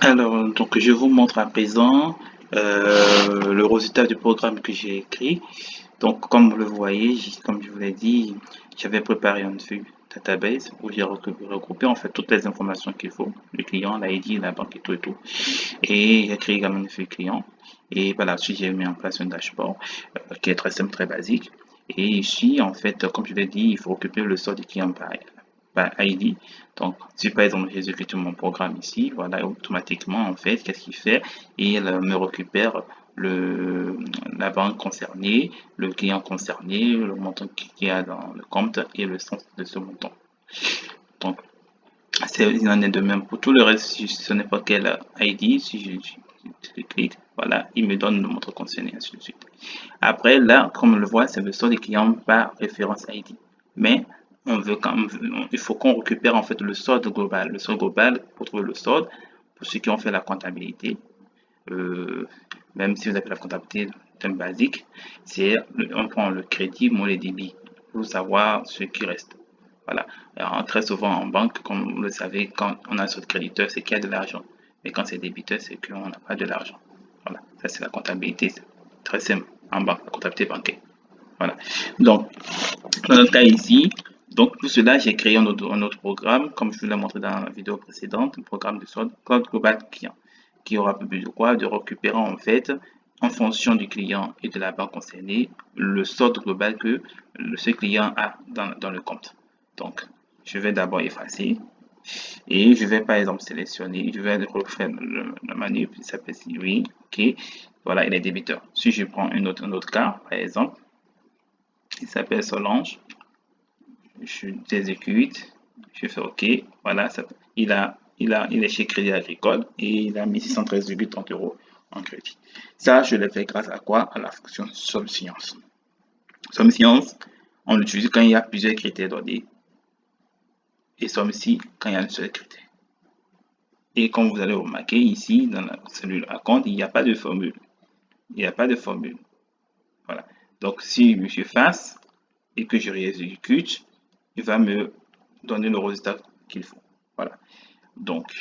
Alors, donc je vous montre à présent le résultat du programme que j'ai écrit. Donc, comme vous le voyez, comme je vous l'ai dit, j'avais préparé une vue database où j'ai regroupé en fait toutes les informations qu'il faut, le client, l'ID, la banque et tout. Et j'ai créé également une vue client. Et par la suite, j'ai mis en place un dashboard qui est très simple, très basique. Et ici, en fait, comme je l'ai dit, il faut occuper le sort du client par ID. Donc, si par exemple j'exécute mon programme ici, voilà, automatiquement, en fait, qu'est-ce qu'il fait? Il me récupère la banque concernée, le client concerné, le montant qu'il y a dans le compte et le sens de ce montant. Donc, il en est de même pour tout le reste, si ce n'est pas quel ID, si je clique, voilà, il me donne le montant concerné, ainsi de suite. Après, là, comme on le voit, c'est le solde des clients par référence ID. Mais on veut quand même, il faut qu'on récupère en fait le solde global. Le solde global, pour trouver le solde, pour ceux qui ont fait la comptabilité, euh, même si vous avez la comptabilité d'un basique, c'est on prend le crédit moins les débits pour savoir ce qui reste. Voilà. Alors, très souvent en banque, comme vous le savez, quand on a un solde créditeur, c'est qu'il y a de l'argent. Mais quand c'est débiteur, c'est qu'on n'a pas de l'argent. Voilà. Ça, c'est la comptabilité. C'est très simple en banque, la comptabilité bancaire. Voilà. Donc, dans notre cas ici, donc pour cela, j'ai créé un autre programme, comme je vous l'ai montré dans la vidéo précédente, un programme de solde global client, qui aura pour but de quoi? De récupérer en fait, en fonction du client et de la banque concernée, le solde global que ce client a dans le compte. Donc, je vais d'abord effacer et je vais par exemple sélectionner, je vais refaire le manip, il s'appelle oui, ok, voilà, il est débiteur. Si je prends un autre cas, par exemple, il s'appelle Solange, je t'exécute, je fais OK, voilà, il est chez Crédit Agricole et il a mis 613,30 euros en crédit. Ça, je l'ai fait grâce à quoi? À la fonction SommScience. SommScience, on l'utilise quand il y a plusieurs critères donnés et SommSci quand il y a un seul critère. Et comme vous allez remarquer ici, dans la cellule à compte, il n'y a pas de formule. Il n'y a pas de formule. Voilà. Donc, si je fasse et que je réexécute, il va me donner le résultat qu'il faut. Voilà. Donc,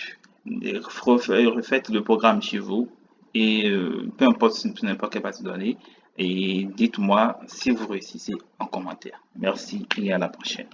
refaites le programme chez vous et peu importe n'importe quelle base de données et dites-moi si vous réussissez en commentaire. Merci et à la prochaine.